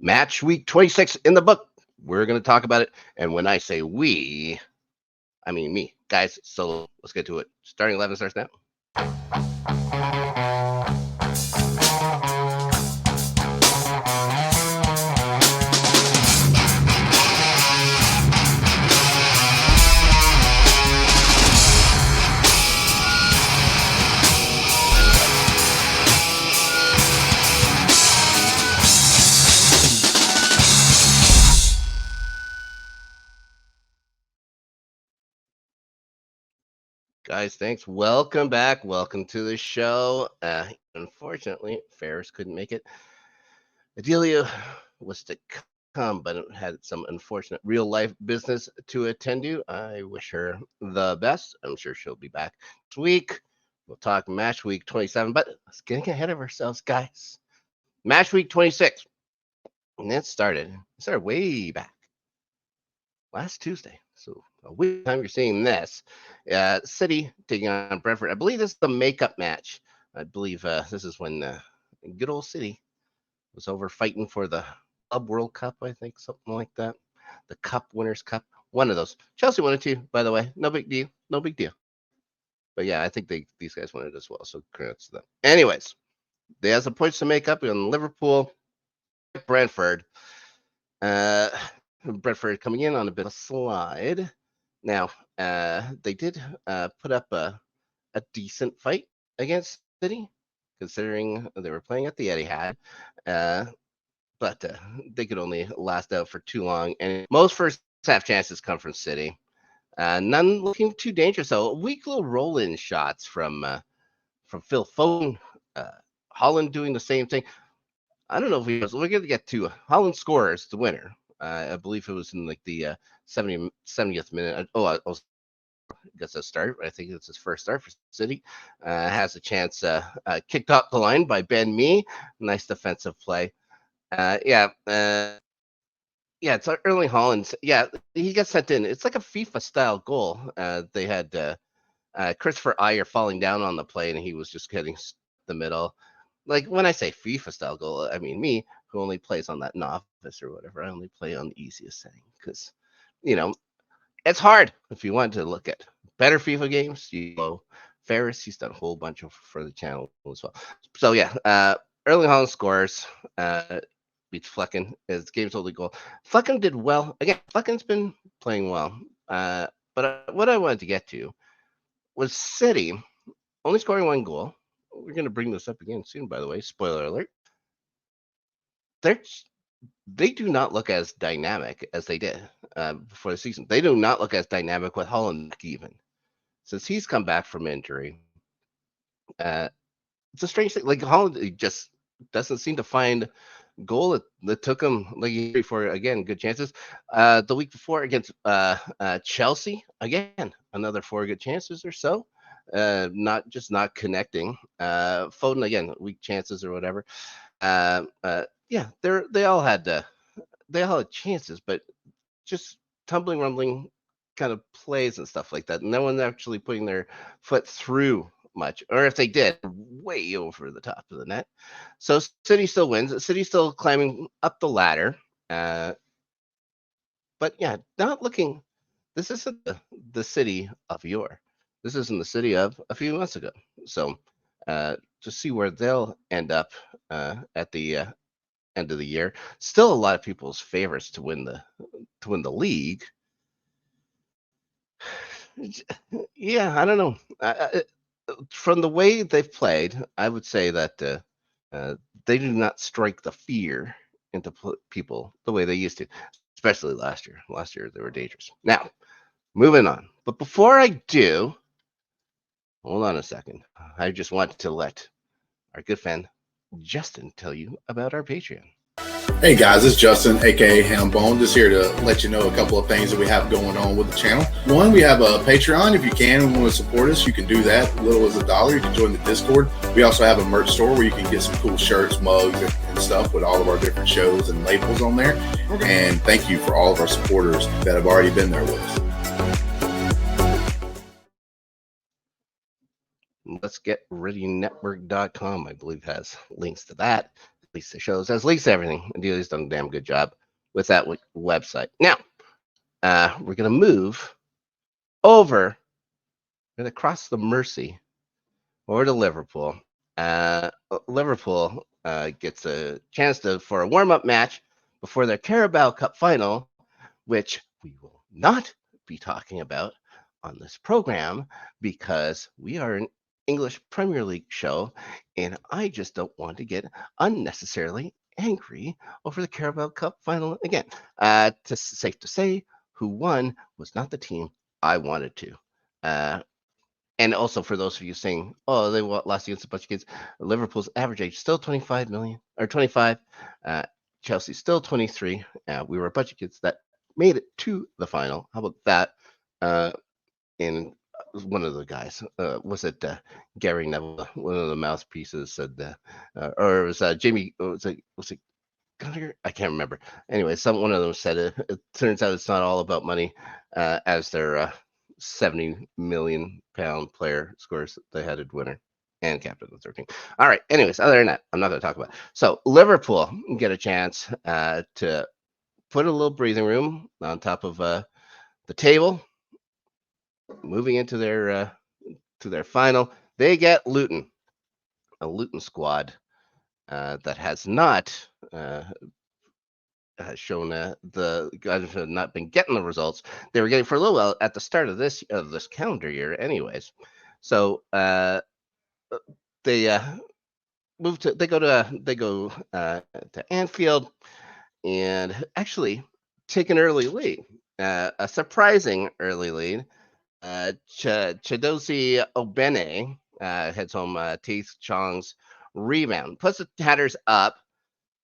Match week 26 in the book. We're going to talk about it. And when I say we, I mean me. Guys, so let's get to it. Starting 11 starts now. Guys, thanks. Welcome back. Welcome to the show. Unfortunately, Ferris couldn't make it. Adelia was to come, but it had some unfortunate real life business to attend to. I wish her the best. I'm sure she'll be back next week. We'll talk match week 27, but let's get ahead of ourselves, guys. Match week 26. And it started way back last Tuesday. So a week time you're seeing this. City taking on Brentford. I believe this is the makeup match. I believe this is when good old City was over fighting for the Club World Cup, I think, something like that. The Cup Winners' Cup. One of those. Chelsea won it too, by the way. No big deal. No big deal. But yeah, I think these guys won it as well. So congrats to them. Anyways, they have some points to make up on Liverpool, Brentford. Brentford coming in on a bit of a slide. Now, they did put up a decent fight against City, considering they were playing at the Etihad. But they could only last out for too long. And most first half chances come from City. None looking too dangerous, though. Weak little roll-in shots from Phil Foden. Holland doing the same thing. I don't know if we're going to get to Holland scores the winner. I believe it was in like the 70th minute. I guess a start. I think it's his first start for City. Has a chance kicked up the line by Ben Mee. Nice defensive play. It's Erling Haaland. Yeah, he gets sent in. It's like a FIFA style goal. They had Christopher Ayer falling down on the play, and he was just getting the middle. Like when I say FIFA style goal, I mean me, who only plays on that novice or whatever. I only play on the easiest setting because, it's hard if you want to look at better FIFA games. Ferris, he's done a whole bunch for the channel as well. So yeah, Erling Haaland scores, beats Flecken. His game's only goal. Flecken did well. Again, Flecken's been playing well. But what I wanted to get to was City only scoring one goal. We're going to bring this up again soon, by the way. Spoiler alert. They do not look as dynamic as they did before the season. They do not look as dynamic with Holland even. Since he's come back from injury, it's a strange thing. Like Holland just doesn't seem to find goal that took him like for again good chances. The week before against Chelsea, again another 4 good chances or so. Not connecting. Foden again, weak chances or whatever. They all had chances, but just tumbling, rumbling kind of plays and stuff like that. No one actually putting their foot through much, or if they did, way over the top of the net. So City still wins. City still climbing up the ladder. But yeah, not looking. This isn't the City of yore. This isn't the City of a few months ago. So to see where they'll end up at the end of the year, still a lot of people's favorites to win the league. Yeah, I don't know. From the way they've played, I would say that they do not strike the fear into people the way they used to, especially last year. Last year, they were dangerous. Now, moving on. But before I do, hold on a second. I just want to let our good friend Justin tell you about our Patreon. Hey guys, it's Justin, aka Hambone, just here to let you know a couple of things that we have going on with the channel. One, we have a Patreon. If you can and want to support us, you can do that. As little as $1. You can join the Discord. We also have a merch store where you can get some cool shirts, mugs, and stuff with all of our different shows and labels on there. And thank you for all of our supporters that have already been there with us. Let's Get Ready Network.com, I believe, has links to that. least the shows, at least everything. Adelia's done a damn good job with that website. Now, we're going to move over, we're going to cross the Mersey over to Liverpool. Liverpool gets a chance for a warm-up match before their Carabao Cup final, which we will not be talking about on this program because we are an English Premier League show, and I just don't want to get unnecessarily angry over the Carabao Cup final again. Safe to say, who won was not the team I wanted to. And also for those of you saying, "Oh, they lost against a bunch of kids," Liverpool's average age still 25 million or 25. Chelsea still 23. We were a bunch of kids that made it to the final. How about that? And one of the guys was it Gary Neville, one of the mouthpieces said that, or it was Jamie. Was it Gunner? I can't remember. Anyway, one of them said it. It turns out it's not all about money, as their 70 million pound player scores the headed winner and captain of the 13. All right. Anyways, other than that, I'm not going to talk about it. So Liverpool get a chance to put a little breathing room on top of the table, moving into their final. They get Luton, a Luton squad that has not shown the guys have not been getting the results they were getting for a little while at the start of this calendar year, anyways. So they go to Anfield and actually take an early lead, a surprising early lead. Chidozie Obene heads home Teeth Chong's rebound, puts the Hatters up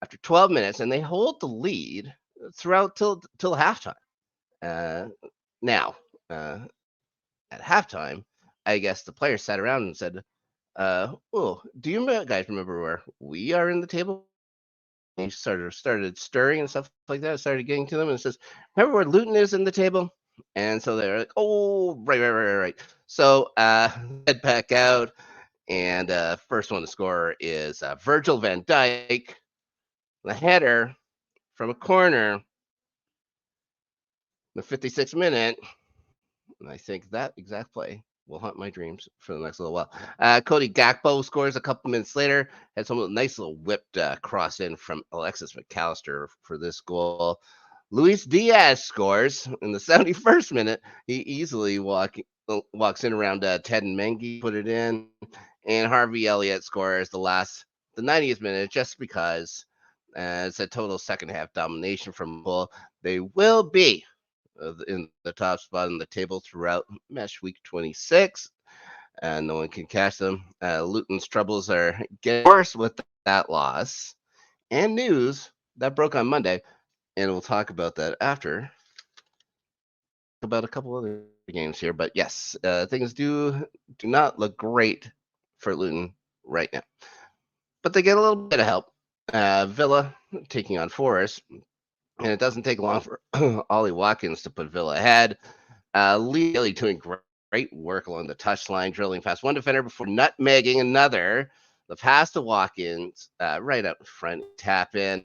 after 12 minutes, and they hold the lead throughout till halftime. Now, at halftime, I guess the players sat around and said, "Oh, do you guys remember where we are in the table?" He started stirring and stuff like that. Started getting to them and says, "Remember where Luton is in the table?" And so they're like, "Oh, right." So head back out, and first one to score is Virgil van Dijk, the header from a corner, the 56th minute. And I think that exact play will haunt my dreams for the next little while. Cody Gakpo scores a couple minutes later. Had some nice little whipped cross in from Alexis McAllister for this goal. Luis Diaz scores in the 71st minute. He easily walks in around Ted and Mengi, put it in. And Harvey Elliott scores the 90th minute just because it's a total second half domination from Bull. They will be in the top spot in the table throughout Matchweek 26, and no one can catch them. Luton's troubles are getting worse with that loss and news that broke on Monday, and we'll talk about that after about a couple other games here. But yes, things do not look great for Luton right now, but they get a little bit of help. Villa taking on Forest, and it doesn't take long for Ollie Watkins to put Villa ahead. Lee Haley doing great work along the touchline, drilling past one defender before nutmegging another. The pass to Watkins right up front, tap in.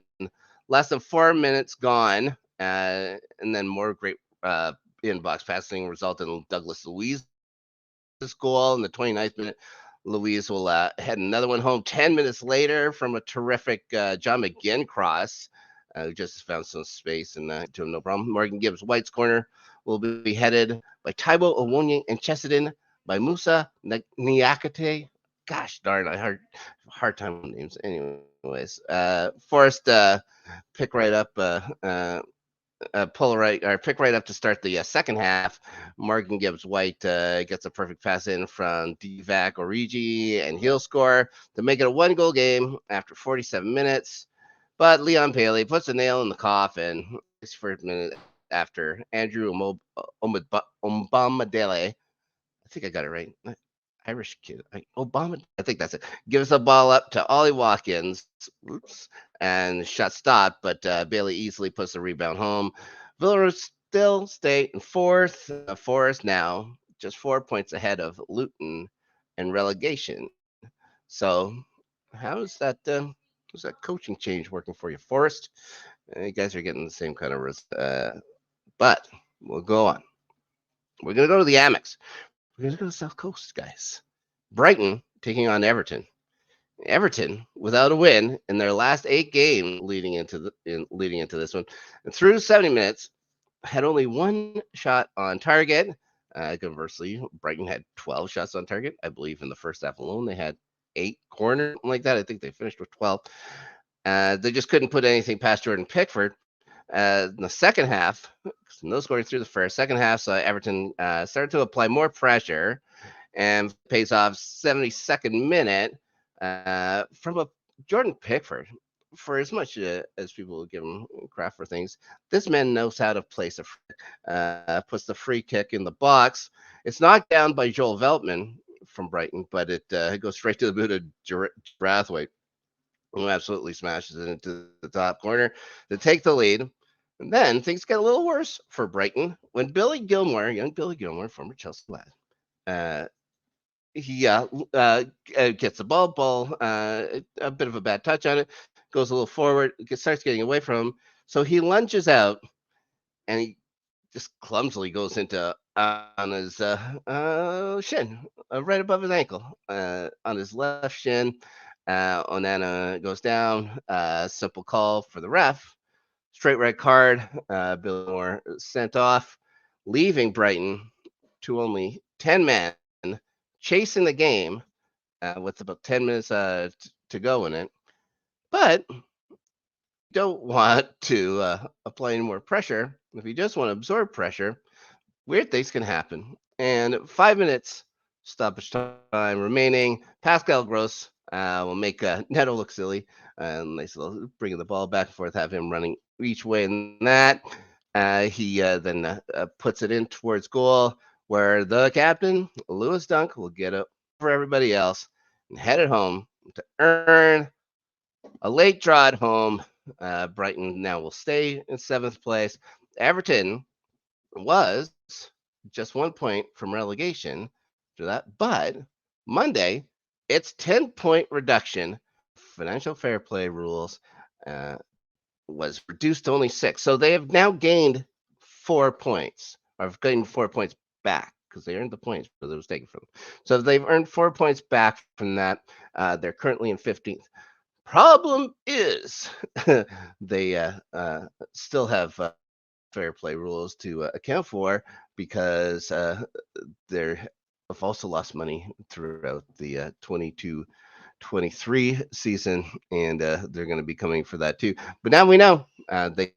Less than 4 minutes gone, and then more great inbox passing resulted in Douglas Luiz's goal in the 29th minute. Luiz will head another one home 10 minutes later from a terrific John McGinn cross. Who just found some space and to him no problem. Morgan Gibbs White's corner will be headed by Taibo Owonye and Chesedin by Musa Niakate. Gosh darn, I had a hard time with names. Anyways, Forrest pick right up pick right up to start the second half. Morgan Gibbs White gets a perfect pass in from Divac Origi, and he'll score to make it a 1-goal game after 47 minutes. But Leon Paley puts a nail in the coffin 61st minute after Andrew Ombamadele. I think I got it right. Irish kid. Obama. I think that's it. Gives the ball up to Ollie Watkins. Oops. And shot stopped, but Bailey easily puts the rebound home. Villa still stay in fourth. Forest now just 4 points ahead of Luton and relegation. So how's that Is that coaching change working for you, Forrest? You guys are getting the same kind of but we'll go on. We're going to go to the Amex. We're going to go to the South Coast, guys. Brighton taking on Everton. Everton without a win in their last 8 games leading into this one, and through 70 minutes had only one shot on target. Conversely, Brighton had 12 shots on target. I believe in the first half alone they had 8 corners, something like that. I think they finished with 12. They just couldn't put anything past Jordan Pickford. In the second half, no scoring through the first. Second half, so Everton started to apply more pressure and pays off 72nd minute from a Jordan Pickford. For as much as people give him crap for things, this man knows how to place puts the free kick in the box. It's knocked down by Joel Veltman from Brighton, but it goes straight to the boot of Brathwaite, who absolutely smashes it into the top corner to take the lead. And then things get a little worse for Brighton when young Billy Gilmore, former Chelsea lad, uh, he gets the ball, a bit of a bad touch on it, goes a little forward, starts getting away from him. So he lunges out and he just clumsily goes into on his shin, right above his ankle, on his left shin. Onana goes down. Simple call for the ref. Straight red card. Billy Moore sent off, leaving Brighton to only 10 men chasing the game with about 10 minutes to go in it. But don't want to apply any more pressure. If you just want to absorb pressure, weird things can happen. And 5 minutes stoppage time remaining. Pascal Gross will make Neto look silly. Nice little bringing the ball back and forth, have him running each way in that. He then puts it in towards goal, where the captain, Lewis Dunk, will get it over everybody else and head it home to earn a late draw at home. Brighton now will stay in 7th place. Everton was just 1 point from relegation to that. But Monday, it's 10-point reduction. Financial fair play rules was reduced to only 6. So they have now gained 4 points, or have gained 4 points back because they earned the points because it was taken from them. So they've earned 4 points back from that. They're currently in 15th. Problem is, they still have fair play rules to account for because they have also lost money throughout the 22-23 season, and they're going to be coming for that too. But now we know they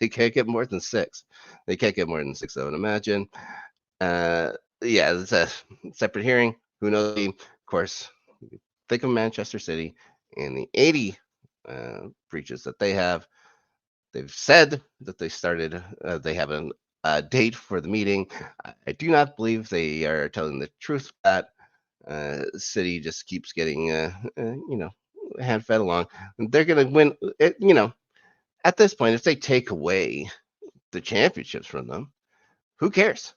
can't get more than 6. They can't get more than 6, I would imagine. Yeah, it's a separate hearing. Who knows? Of course, think of Manchester City and the 80 breaches that they have. They've said that they have a date for the meeting. I do not believe they are telling the truth. That City just keeps getting, hand fed along. They're going to win. At this point, if they take away the championships from them, who cares?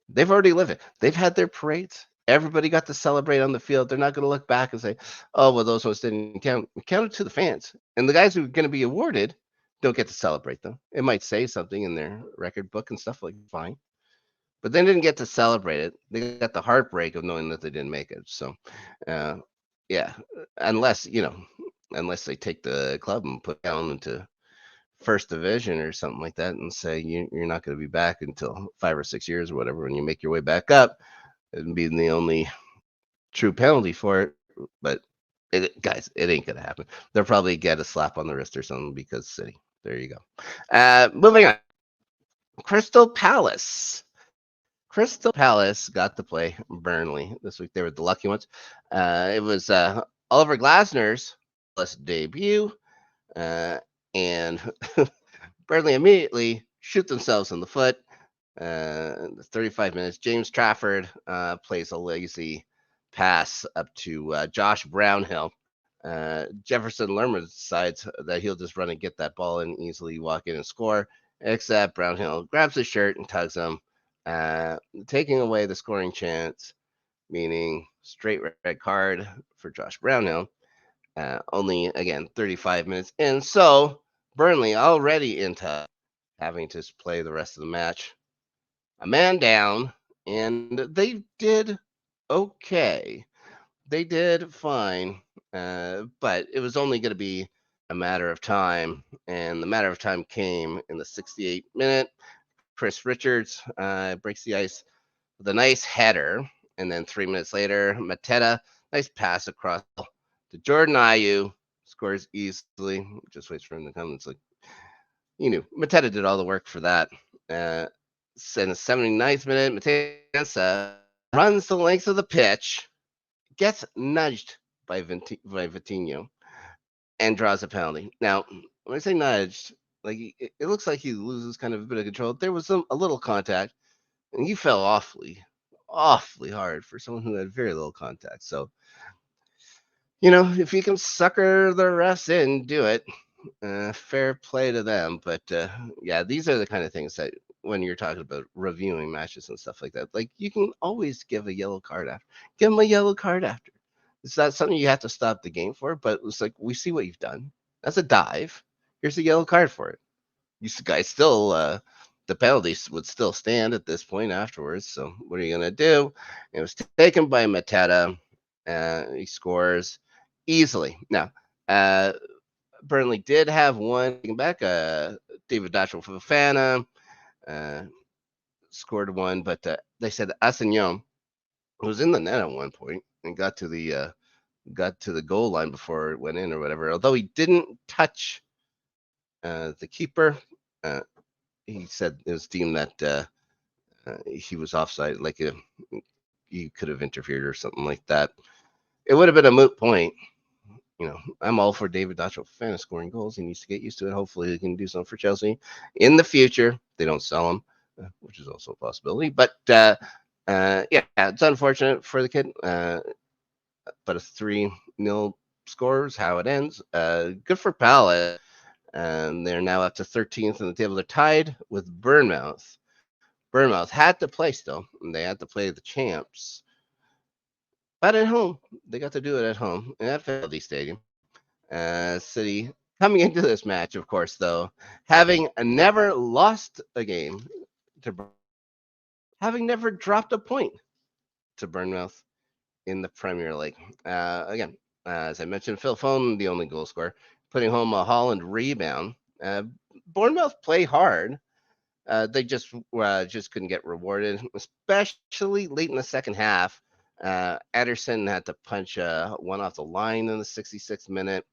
They've already lived it. They've had their parades. Everybody got to celebrate on the field. They're not going to look back and say, "Oh, well, those ones didn't count." Count it to the fans, and the guys who are going to be awarded don't get to celebrate them. It might say something in their record book and stuff like fine, but they didn't get to celebrate it. They got the heartbreak of knowing that they didn't make it. So, uh, yeah, unless unless they take the club and put down into first division or something like that and say you're not going to be back until 5 or 6 years or whatever when you make your way back up, and being the only true penalty for it. But guys, it ain't going to happen. They'll probably get a slap on the wrist or something because City. There you go. Moving on. Crystal Palace. Crystal Palace got to play Burnley this week. They were the lucky ones. It was Oliver Glasner's debut, and Burnley immediately shoot themselves in the foot. 35 minutes. James Trafford plays a lazy pass up to Josh Brownhill. Jefferson Lerma decides that he'll just run and get that ball and easily walk in and score, except Brownhill grabs his shirt and tugs him, taking away the scoring chance, meaning straight red card for Josh Brownhill. Only, again, 35 minutes in. So Burnley already into having to play the rest of the match. A man down, and they did okay. They did fine, but it was only going to be a matter of time. And the matter of time came in the 68th minute. Chris Richards breaks the ice with a nice header. And then 3 minutes later, Mateta, nice pass across to Jordan Ayew, scores easily. Just waits for him to come. It's like, you knew Mateta did all the work for that. Uh, in the 79th minute, Mateta runs the length of the pitch, gets nudged by Vitinho, and draws a penalty. Now, when I say nudged, like it looks like he loses kind of a bit of control. There was a little contact, and he fell awfully hard for someone who had very little contact. So, if you can sucker the refs in, do it. Fair play to them. But yeah, these are the kind of things that when you're talking about reviewing matches and stuff like that, like you can always give a yellow card after. Give them a yellow card after. It's not something you have to stop the game for, but it's like, we see what you've done. That's a dive. Here's a yellow card for it. You guys still, the penalties would still stand at this point afterwards. So what are you going to do? It was taken by Mateta. He scores easily. Now, Burnley did have one taken back. David Dachshund Fofana scored one, but they said Assignon was in the net at one point and got to the goal line before it went in or whatever. Although he didn't touch the keeper, he said it was deemed that he was offside, like he could have interfered or something like that. It would have been a moot point. I'm all for David Dachshund Fofana scoring goals. He needs to get used to it. Hopefully, he can do something for Chelsea in the future. They don't sell him, which is also a possibility. But yeah, it's unfortunate for the kid. But a 3-0 score is how it ends. Good for Palace. And they're now up to 13th in the table. They're tied with Bournemouth. Bournemouth had to play still, and they had to play the champs. But at home, they got to do it at home in FLD Stadium. City coming into this match, of course, though, having never lost a game to, having never dropped a point to Bournemouth in the Premier League. Again, as I mentioned, Phil Foden, the only goal scorer, putting home a Holland rebound. Bournemouth play hard. They just couldn't get rewarded, especially late in the second half. Ederson had to punch one off the line in the 66th minute.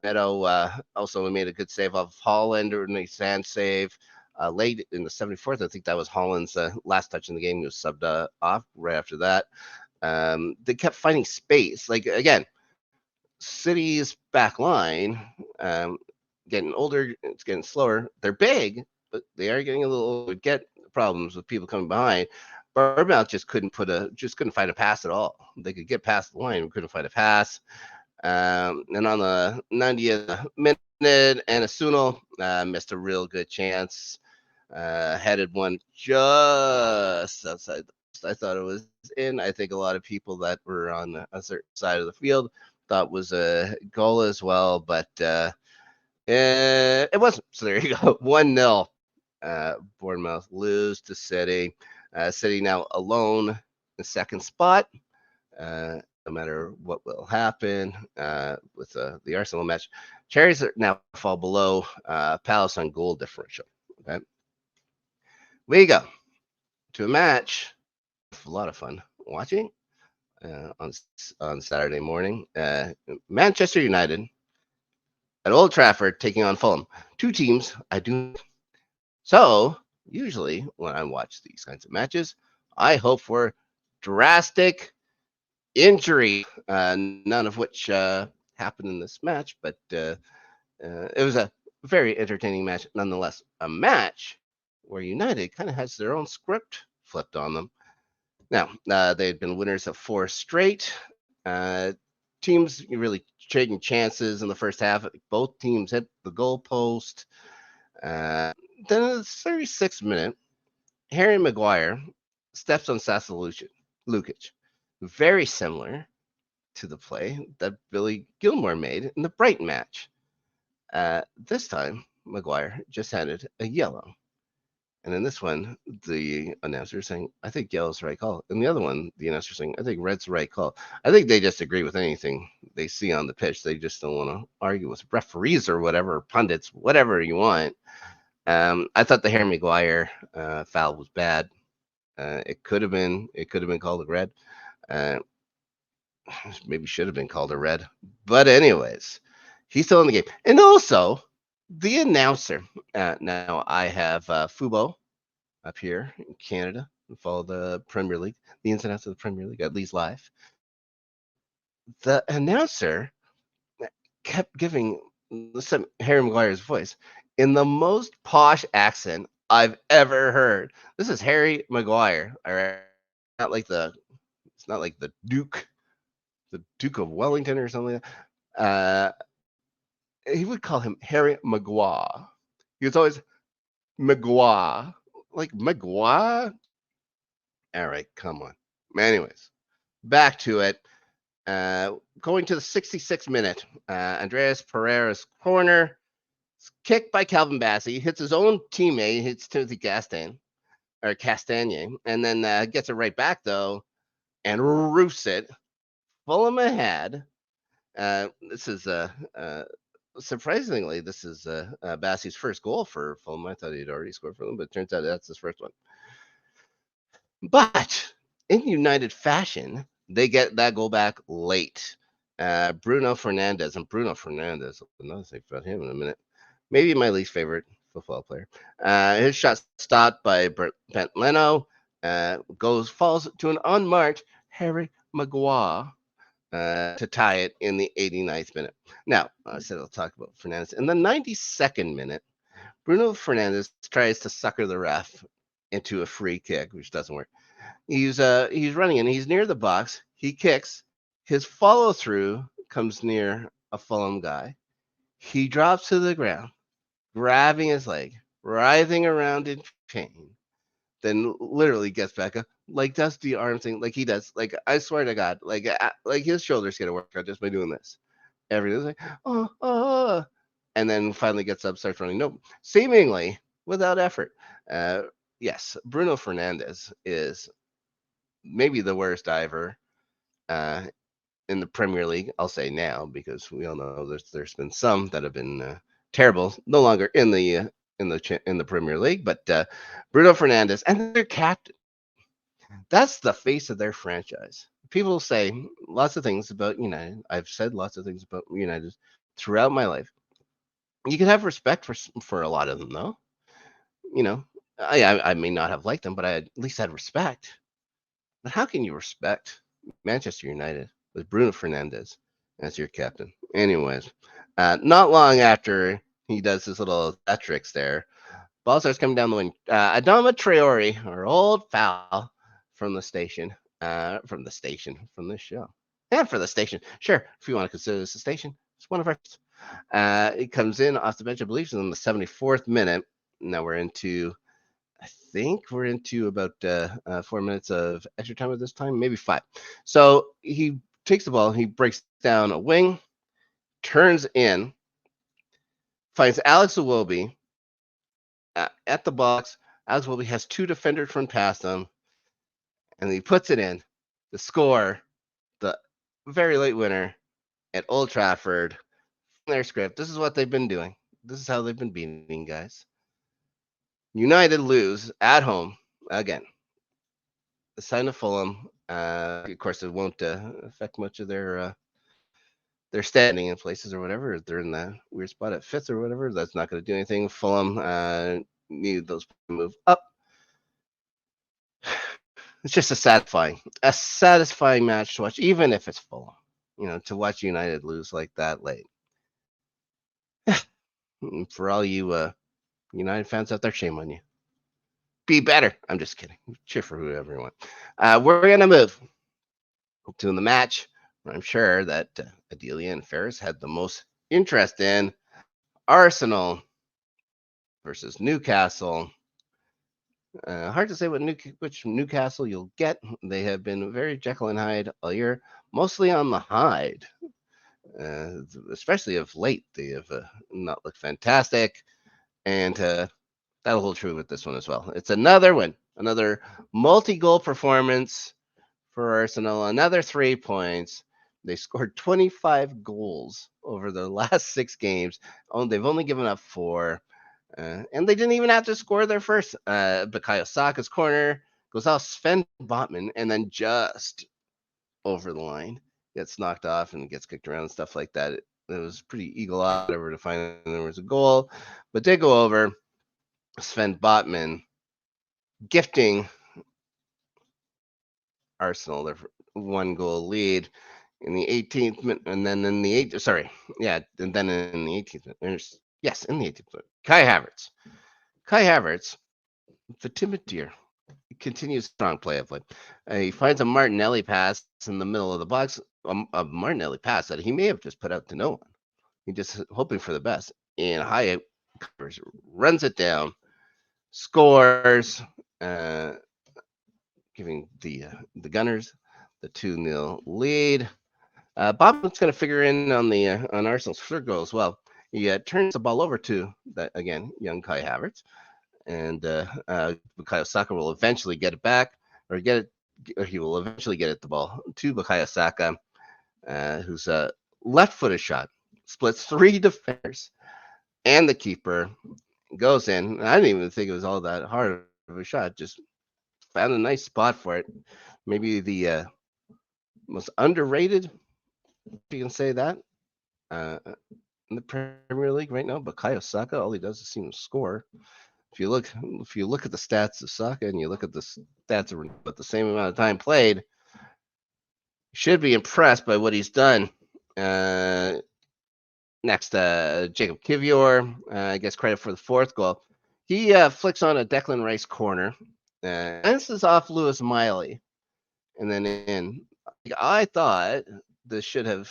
Neto also made a good save off Holland, or a sand save. Late in the 74th, I think that was Holland's last touch in the game. He was subbed off right after that. They kept finding space. Like, again, City's back line, getting older, it's getting slower. They're big, but they are getting a little, would get problems with people coming behind. Bournemouth just couldn't find a pass at all. They could get past the line, couldn't find a pass. And on the 90th minute, Anasuno missed a real good chance. Headed one just outside. I thought it was in. I think a lot of people that were on a certain side of the field thought was a goal as well, but it wasn't. So there you go. 1-0. Bournemouth lose to City. City now alone in second spot. No matter what will happen with the Arsenal match, Cherries now fall below Palace on goal differential. Okay, we go to a match. A lot of fun watching on Saturday morning. Manchester United at Old Trafford taking on Fulham. Two teams I do. So usually when I watch these kinds of matches, I hope for drastic injury, none of which happened in this match, but it was a very entertaining match nonetheless. A match where United kind of has their own script flipped on them. Now, they had been winners of 4 straight. Teams really trading chances in the first half. Both teams hit the goal post. Then in the 36th minute, Harry Maguire steps on Sasa Lukic. Very similar to the play that Billy Gilmore made in the Brighton match. This time, Maguire just handed a yellow. And in this one, the announcer saying, I think yellow's the right call. And the other one, the announcer saying, I think red's the right call. I think they just agree with anything they see on the pitch. They just don't want to argue with referees or whatever, pundits, whatever you want. I thought the Harry Maguire foul was bad. It could have been called a red. Uh, maybe should have been called a red. But anyways, he's still in the game. And also, the announcer. Now I have Fubo up here in Canada and follow the Premier League, the ins and outs of the Premier League, at least live. The announcer kept giving Harry Maguire's voice in the most posh accent I've ever heard. This is Harry Maguire, all right? Not like it's not like the Duke of Wellington or something. He would call him Harry Maguire. He was always Maguire, like Maguire. All right, come on. Anyways, back to it. Going to the 66th minute, Andreas Pereira's corner, kicked by Calvin Bassey, hits his own teammate, hits Timothy Castagne, and then gets it right back though, and roofs it. Fulham ahead. This is surprisingly, this is Bassey's first goal for Fulham. I thought he'd already scored for them, but it turns out that's his first one. But in United fashion, they get that goal back late. Bruno Fernandes, another thing about him in a minute. Maybe my least favorite football player. His shot stopped by Bent Leno. Falls to an unmarked Harry Maguire to tie it in the 89th minute. Now, I said I'll talk about Fernandes. In the 92nd minute, Bruno Fernandes tries to sucker the ref into a free kick, which doesn't work. He's running in. He's near the box. He kicks. His follow through comes near a Fulham guy. He drops to the ground, grabbing his leg, writhing around in pain. Then literally gets back up, like does the arm thing, like he does. Like I swear to God, like his shoulders get a workout just by doing this. Everything's like oh, and then finally gets up, starts running. Nope, seemingly without effort. Yes, Bruno Fernandes is maybe the worst diver in the Premier League. I'll say now because we all know there's been some that have been terrible, no longer in the Premier League. But Bruno Fernandes and their captain, that's the face of their franchise. People say lots of things about United. I've said lots of things about United throughout my life. You can have respect for a lot of them, though. You know, I may not have liked them, but I at least had respect. But how can you respect Manchester United with Bruno Fernandes as your captain? Anyways, not long after he does his little tricks there, ball starts coming down the wing. Adama Traore, our old foul from the station, from this show, and for the station. Sure, if you want to consider this a station, it's one of our. It comes in off the bench, I believe, in the 74th minute. Now I think we're into about 4 minutes of extra time at this time, maybe 5. So he takes the ball, he breaks down a wing, turns in, finds Alex Iwobi at the box. Alex Iwobi has 2 defenders run past him, and he puts it in to score the very late winner at Old Trafford. From their script, this is what they've been doing. This is how they've been beating guys. United lose at home again. The sign to Fulham. Of course, it won't affect much of their standing in places or whatever. They're in the weird spot at 5th or whatever. That's not going to do anything. Fulham need those to move up. It's just a satisfying match to watch, even if it's Fulham. To watch United lose like that late. For all you United fans out there, shame on you. Be better. I'm just kidding. Cheer for whoever you want. We're going to move to the match. I'm sure that Adelia and Ferris had the most interest in. Arsenal versus Newcastle. Hard to say which Newcastle you'll get. They have been very Jekyll and Hyde all year. mostly on the hide, uh, especially of late. They have not looked fantastic, and that'll hold true with this one as well. It's another win, another multi-goal performance for Arsenal, another 3 points. They scored 25 goals over the last 6 games. Oh, they've only given up 4. And they didn't even have to score their first. Bukayo Saka's corner goes off Sven Botman and then just over the line. Gets knocked off and gets kicked around and stuff like that. It was pretty eagle-eyed over to find there was a goal, but did go over. Sven Botman gifting Arsenal their 1 goal lead in the 18th minute, and then in the and then in the 18th minute, in the 18th minute, Kai Havertz, the timid deer, continues strong play of late. He finds a Martinelli pass in the middle of the box, a Martinelli pass that he may have just put out to no one. He just hoping for the best, and Hyatt runs it down, scores, uh, giving the Gunners the 2-0 lead. Bob's going to figure in on Arsenal's third goal as well. He turns the ball over to that again, young Kai Havertz, and Bukayo Saka will eventually get it back, or get it, or he will eventually get it the ball to Bukayo Saka, whose left-footed shot splits 3 defenders and the keeper, goes in. I didn't even think it was all that hard of a shot. Just found a nice spot for it. Maybe the most underrated, if you can say that, uh, in the Premier League right now. But Bukayo Saka, all he does is seem to score. If you look at the stats of Saka and you look at the stats of but the same amount of time played, you should be impressed by what he's done. Next, Jacob Kivior gets credit for the 4th goal. He flicks on a Declan Rice corner. This is off Lewis Miley, and then in. I thought this should have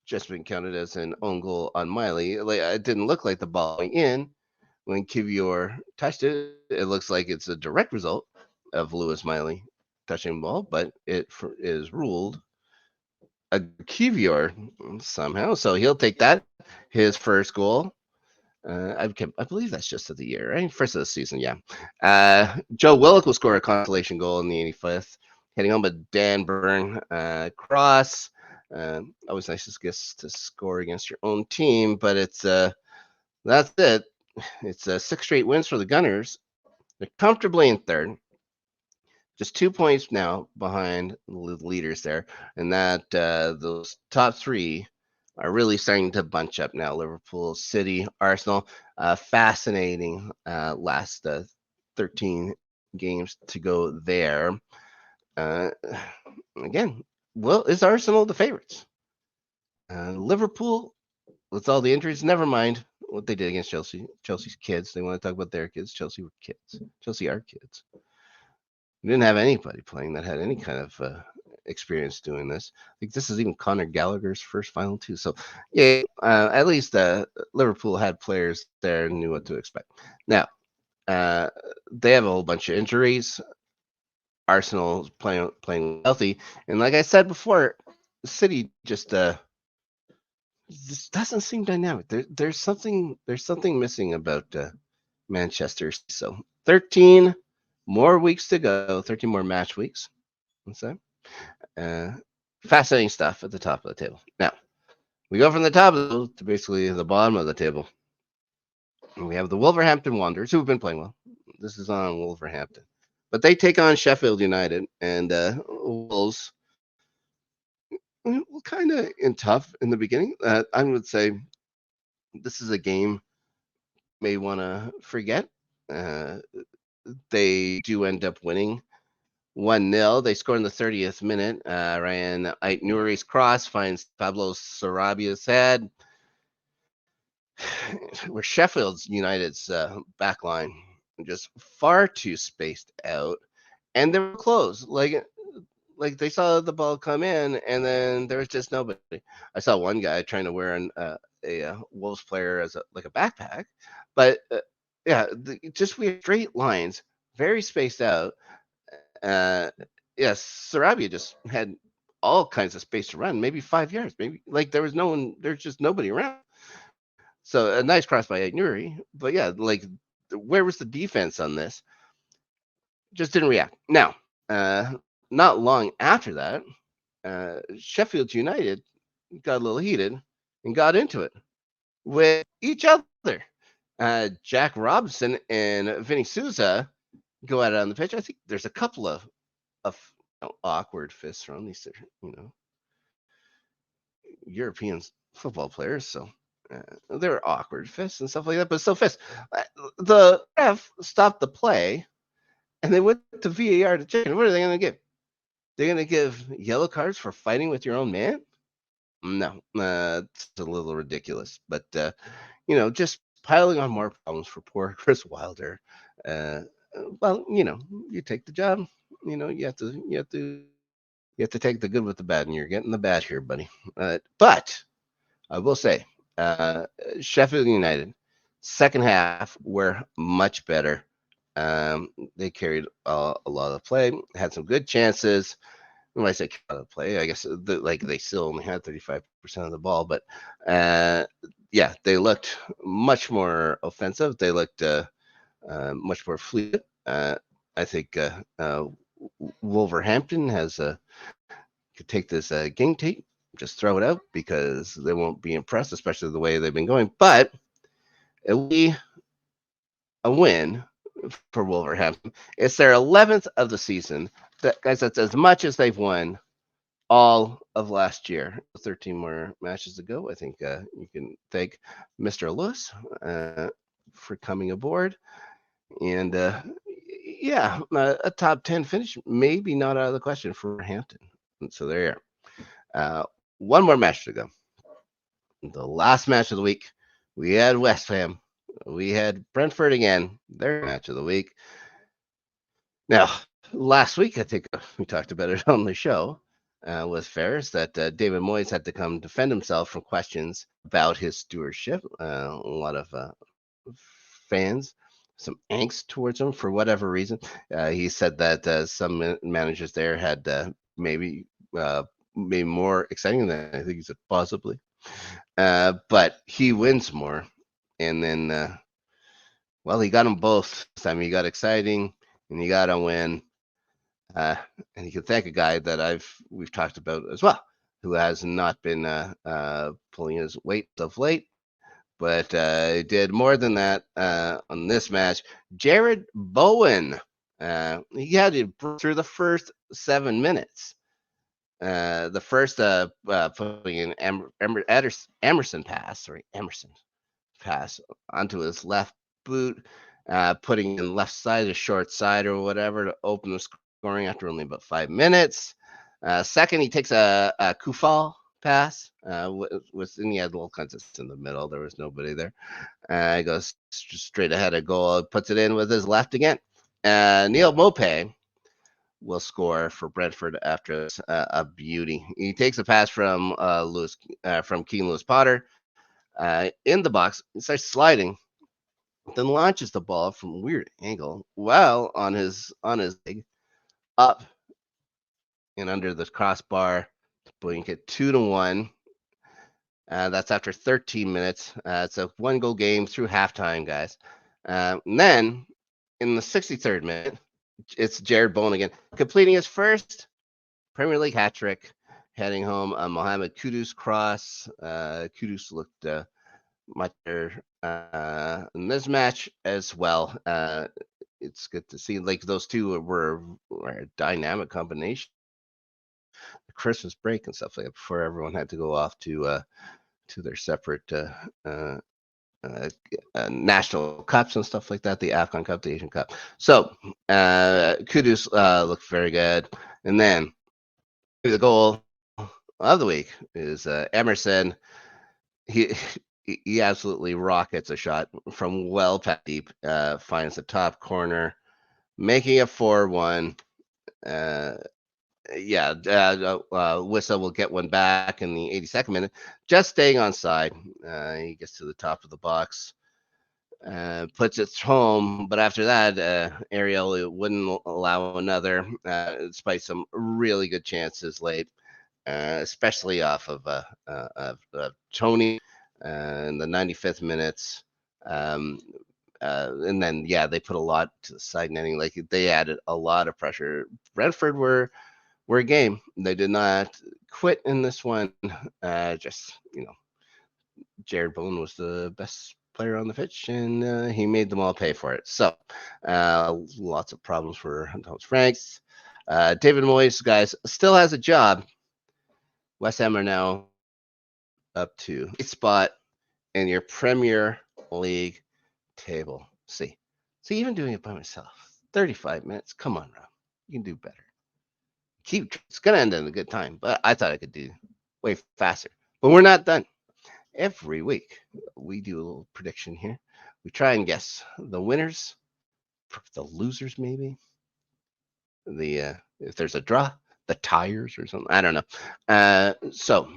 just been counted as an own goal on Miley. Like, it didn't look like the ball went in when Kivior touched it. It looks like it's a direct result of Lewis Miley touching the ball, but it is ruled a Kivior somehow. So he'll take that, his first goal. I believe that's just of the year, right? First of the season, yeah. Joe Willock will score a consolation goal in the 85th, heading home a Dan Burn cross. Always nice to score against your own team, but that's it. It's 6 straight wins for the Gunners. They're comfortably in third, just 2 points now behind the leaders there, and that those top 3 are really starting to bunch up now. Liverpool, City, Arsenal. Fascinating last 13 games to go there. Again, well, is Arsenal the favorites? Liverpool, with all the injuries, never mind what they did against Chelsea. Chelsea's kids. They want to talk about their kids. Chelsea were kids. Chelsea are kids. We didn't have anybody playing that had any kind of experience doing this. I think this is even Conor Gallagher's first final too. So yeah, at least Liverpool had players there and knew what to expect. Now they have a whole bunch of injuries. Arsenal playing healthy, and like I said before, City just doesn't seem dynamic. There's something missing about Manchester. So 13 more weeks to go. 13 more match weeks. Let's say. Uh, Fascinating stuff at the top of the table. Now, we go from the top of the table to basically the bottom of the table. And we have the Wolverhampton Wanderers, who have been playing well. This is on Wolverhampton. But they take on Sheffield United, and Wolves were kind of in tough in the beginning. I would say this is a game may want to forget. They do end up winning 1-0. They score in the 30th minute. Ryan Ait Nouri's cross finds Pablo Sarabia's head. Where Sheffield United's back line just far too spaced out, and they were close. Like they saw the ball come in, and then there was just nobody. I saw one guy trying to wear a Wolves player as a backpack, but just we have straight lines, very spaced out. Yes, Sarabia just had all kinds of space to run, maybe 5 yards, maybe like there was no one, there's just nobody around. So a nice cross by Nuri, but yeah, like where was the defense on this? Just didn't react. Now, not long after that, Sheffield United got a little heated and got into it with each other. Jack Robinson and Vinny Souza go at it on the pitch. I think there's a couple of awkward fists around these, European football players. So they're awkward fists and stuff like that, but still fists. The ref stopped the play and they went to VAR to check. And what are they going to give? They're going to give yellow cards for fighting with your own man? No, it's a little ridiculous. But, just piling on more problems for poor Chris Wilder. Well, you take the job. You have to take the good with the bad, and you're getting the bad here, buddy. But I will say, Sheffield United, second half were much better. They carried a lot of play, had some good chances. When I say play, I guess they still only had 35% of the ball, but they looked much more offensive. They looked much more fluid. I think Wolverhampton could take this game tape, just throw it out because they won't be impressed, especially the way they've been going. But it will be a win for Wolverhampton. It's their 11th of the season. Guys, that's as much as they've won all of last year. 13 more matches to go. I think you can thank Mr. Lewis for coming aboard. And a top 10 finish, maybe not out of the question for Hampton. And so there you are. One more match to go. The last match of the week, we had West Ham. We had Brentford again, their match of the week. Now, last week, I think we talked about it on the show with Ferris, that David Moyes had to come defend himself from questions about his stewardship. A lot of fans, some angst towards him for whatever reason. He said that some managers there had maybe more exciting than I think he said possibly. But he wins more. And then, he got them both. I mean, he got exciting and he got a win. And you can thank a guy that we've talked about as well, who has not been pulling his weight of late, but did more than that on this match. Jared Bowen. He had to break through the first 7 minutes. The first putting in Emerson pass onto his left boot, putting in left side, a short side or whatever to open the scoring after only about 5 minutes. Second, he takes a Kufal pass, and he had little contests in the middle. There was nobody there. He goes straight ahead of goal, puts it in with his left again. Neil Maupay will score for Brentford after a beauty. He takes a pass from Keane Lewis Potter in the box. He starts sliding, then launches the ball from a weird angle while on his leg up and under the crossbar. Blink it 2-1. That's after 13 minutes. It's a 1-goal game through halftime, guys. And then in the 63rd minute, it's Jared Bowen again, completing his first Premier League hat trick, heading home a Mohamed Kudus cross. Kudus looked much better in this match as well. It's good to see those two were a dynamic combination. The Christmas break and stuff like that before everyone had to go off to their separate national cups and stuff like that, the AFCON Cup, the Asian Cup. So Kudus looked very good. And then the goal of the week is Emerson. He absolutely rockets a shot from well past deep, finds the top corner, making it 4-1. Wissa will get one back in the 82nd minute, just staying on side. He gets to the top of the box, puts it home, but after that, Ariel wouldn't allow another, despite some really good chances late. especially off of Tony in the 95th minutes. Um, and then, yeah, they put a lot to the side netting. Like they added a lot of pressure. Brentford were a game. They did not quit in this one. Just, Jared Bowen was the best player on the pitch, and he made them all pay for it. So, lots of problems for Thomas Franks. David Moyes, guys, still has a job. West Ham are now up to 8th spot in your Premier League table. See, even doing it by myself, 35 minutes. Come on, Rob, you can do better. It's gonna end in a good time, but I thought I could do way faster. But we're not done. Every week we do a little prediction here. We try and guess the winners, the losers, maybe the if there's a draw, the tires or something. I don't know. So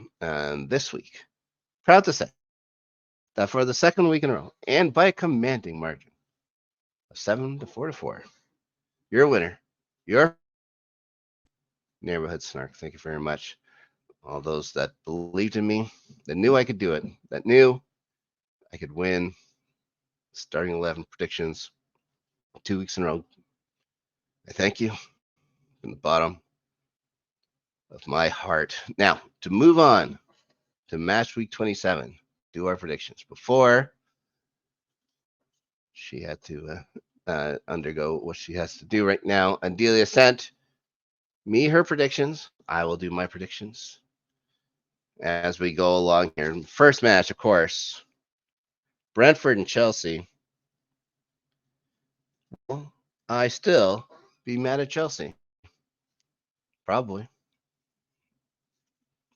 this week, proud to say that for the second week in a row, and by a commanding margin of 7-4, your winner, your neighborhood snark. Thank you very much. All those that believed in me, that knew I could do it, that knew I could win starting 11 predictions 2 weeks in a row. I thank you from the bottom of my heart. Now, to move on to match week 27, do our predictions. Before she had to undergo what she has to do right now, Adelia sent me her predictions. I will do my predictions as we go along here. First match, of course, Brentford and Chelsea. Will I still be mad at Chelsea? Probably.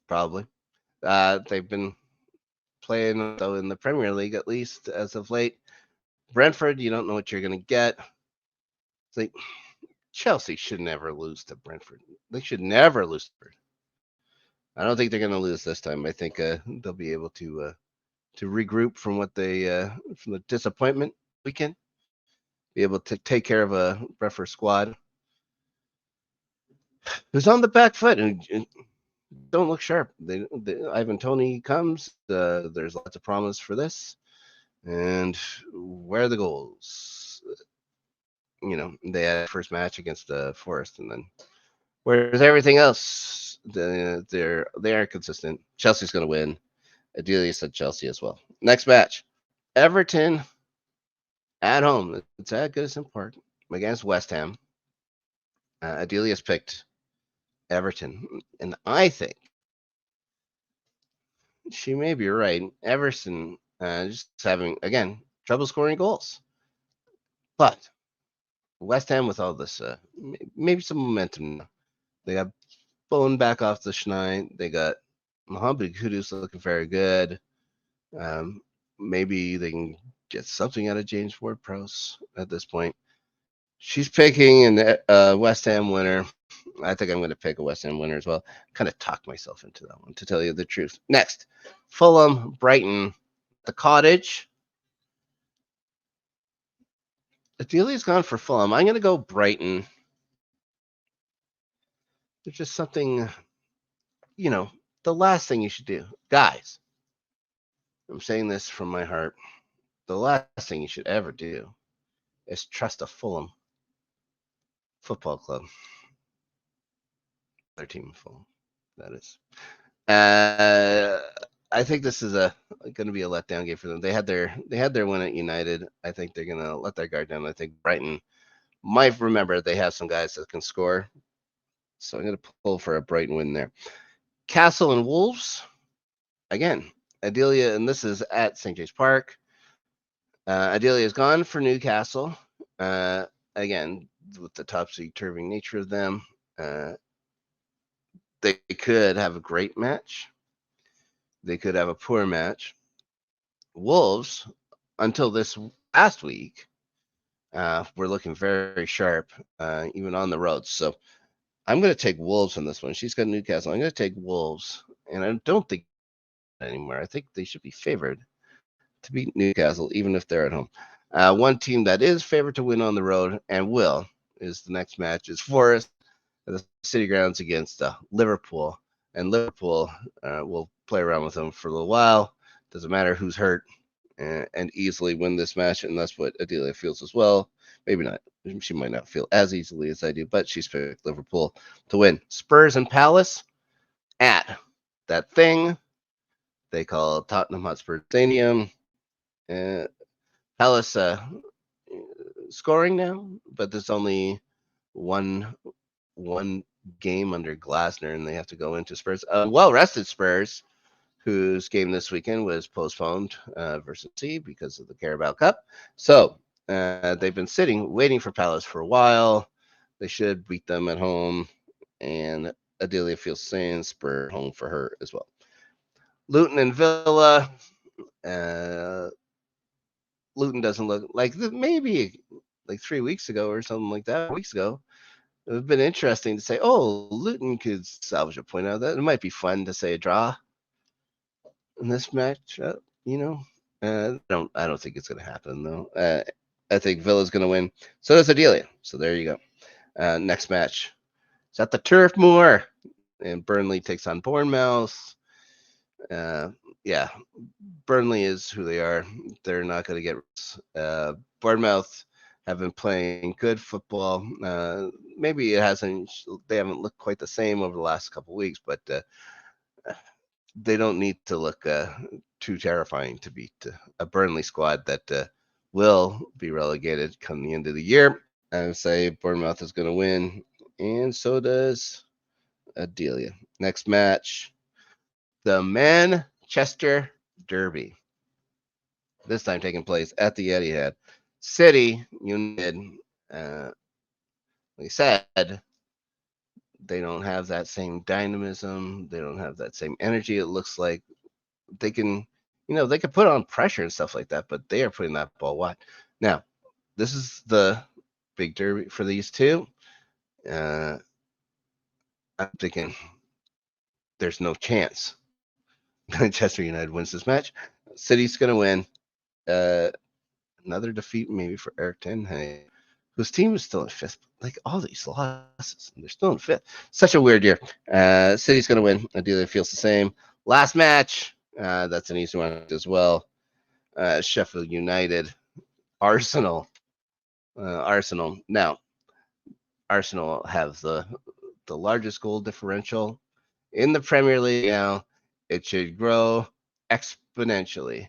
They've been playing though in the Premier League, at least as of late. Brentford, you don't know what you're going to get. It's like Chelsea should never lose to Brentford. They should never lose to Brentford. I don't think they're going to lose this time. I think they'll be able to regroup from what they from the disappointment weekend. Be able to take care of a Brentford squad who's on the back foot and don't look sharp. Ivan Toney comes. There's lots of promise for this. And where are the goals? They had first match against Forest, and then whereas everything else, they are consistent. Chelsea's going to win. Adelia said Chelsea as well. Next match, Everton at home. It's at Goodison Park against West Ham. Adelia's picked Everton, and I think she may be right. Everton just having, again, trouble scoring goals. But West Ham with all this, maybe some momentum now. They got Bowen back off the schneid. They got Mohamed Kudus looking very good. Maybe they can get something out of James Ward-Prowse at this point. She's picking a West Ham winner. I think I'm going to pick a West Ham winner as well. Kind of talked myself into that one, to tell you the truth. Next, Fulham, Brighton, the Cottage. Adelia's gone for Fulham. I'm going to go Brighton. There's just something, the last thing you should do. Guys, I'm saying this from my heart. The last thing you should ever do is trust a Fulham Football Club. Their team, Fulham, that is. I think this is going to be a letdown game for them. They had their win at United. I think they're going to let their guard down. I think Brighton might remember they have some guys that can score. So I'm going to pull for a Brighton win there. Castle and Wolves. Again, Adelia, and this is at St. James Park. Adelia is gone for Newcastle. Again, with the topsy-turvy nature of them, they could have a great match. They could have a poor match. Wolves, until this last week, were looking very, very sharp, even on the road. So I'm going to take Wolves on this one. She's got Newcastle. I'm going to take Wolves, and I don't think anymore. I think they should be favored to beat Newcastle, even if they're at home. One team that is favored to win on the road and is the next match is Forest at the City Grounds against Liverpool. and Liverpool will play around with them for a little while. Doesn't matter who's hurt, and easily win this match, and that's what Adelia feels as well. Maybe not. She might not feel as easily as I do, but she's picked Liverpool to win. Spurs and Palace at that thing they call Tottenham Hotspur Stadium. Uh, Palace scoring now, but there's only one game under Glasner, and they have to go into Spurs. Well rested Spurs, whose game this weekend was postponed versus C because of the Carabao Cup. So they've been sitting, waiting for Palace for a while. They should beat them at home, and Adelia feels saying Spur home for her as well. Luton and Villa. Uh, Luton doesn't look like maybe like 3 weeks ago or something like that. Weeks ago, it would have been interesting to say, oh, Luton could salvage a point out of that. It might be fun to say a draw in this match. I don't think it's going to happen though. I think Villa's going to win. So does Adelia. So there you go. Next match. It's at the Turf Moor, and Burnley takes on Bournemouth. Yeah, Burnley is who they are. They're not going to get. Bournemouth have been playing good football. Maybe it hasn't. They haven't looked quite the same over the last couple of weeks, but they don't need to look too terrifying to beat a Burnley squad that will be relegated come the end of the year. I would say Bournemouth is going to win, and so does Adelia. Next match, the Manchester Derby. This time taking place at the Etihad. City United, like I said, they don't have that same dynamism. They don't have that same energy. It looks like they can, they can put on pressure and stuff like that, but they are putting that ball wide. Now, this is the big derby for these two. I'm thinking there's no chance Manchester United wins this match. City's going to win. Another defeat maybe for Eric Ten Hag, whose team is still in fifth. Like all these losses, and they're still in fifth. Such a weird year. City's going to win. Adelia feels the same. Last match. That's an easy one as well. Sheffield United, Arsenal. Arsenal. Now, Arsenal have the largest goal differential in the Premier League now. It should grow exponentially.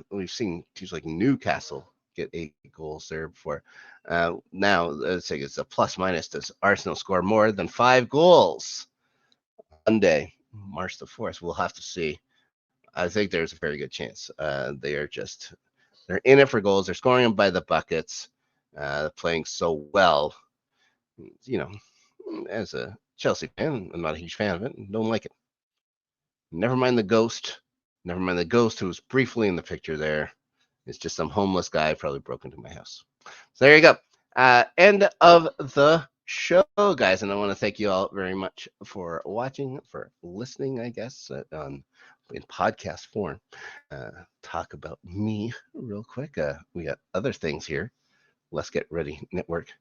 We've seen teams like Newcastle get 8 goals there before. Now, let's say it's a plus minus. Does Arsenal score more than 5 goals? Monday, March the 4th. We'll have to see. I think there's a very good chance. They're in it for goals. They're scoring them by the buckets. Playing so well. As a Chelsea fan, I'm not a huge fan of it. Don't like it. Never mind the ghost. Never mind the ghost who was briefly in the picture there. It's just some homeless guy probably broke into my house. So there you go. End of the show, guys. And I want to thank you all very much for watching, for listening, I guess, in podcast form. Talk about me real quick. We got other things here. Let's Get Ready Network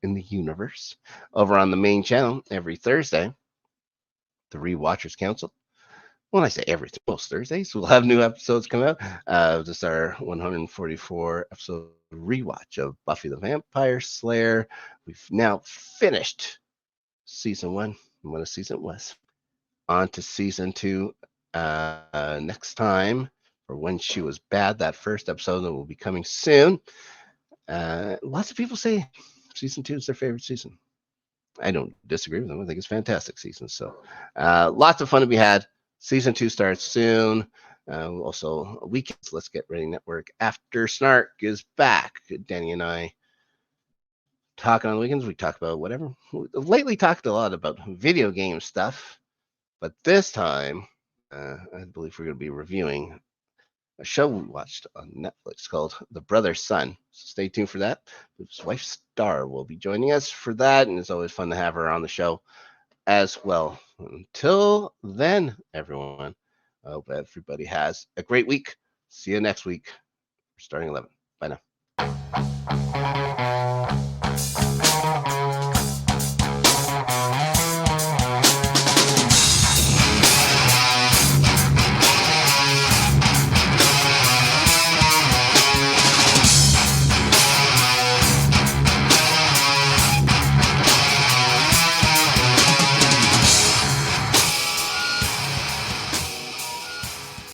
in the universe over on the main channel every Thursday. The Rewatchers Council. When I say every, most Thursdays, we'll have new episodes come out. This is our 144 episode rewatch of Buffy the Vampire Slayer. We've now finished season 1. What a season it was. On to season 2 next time for When She Was Bad. That first episode that will be coming soon. Lots of people say season 2 is their favorite season. I don't disagree with them. I think it's a fantastic season. So lots of fun to be had. Season 2 starts soon. Also, weekends, Let's Get Ready Network. After Snark is back, Danny and I talking on the weekends. We talk about whatever. We've lately talked a lot about video game stuff. But this time, I believe we're going to be reviewing a show we watched on Netflix called The Brother's Son. So stay tuned for that. His wife Star will be joining us for that, and it's always fun to have her on the show as well. Until then, everyone, I hope everybody has a great week. See you next week, starting 11. Bye now.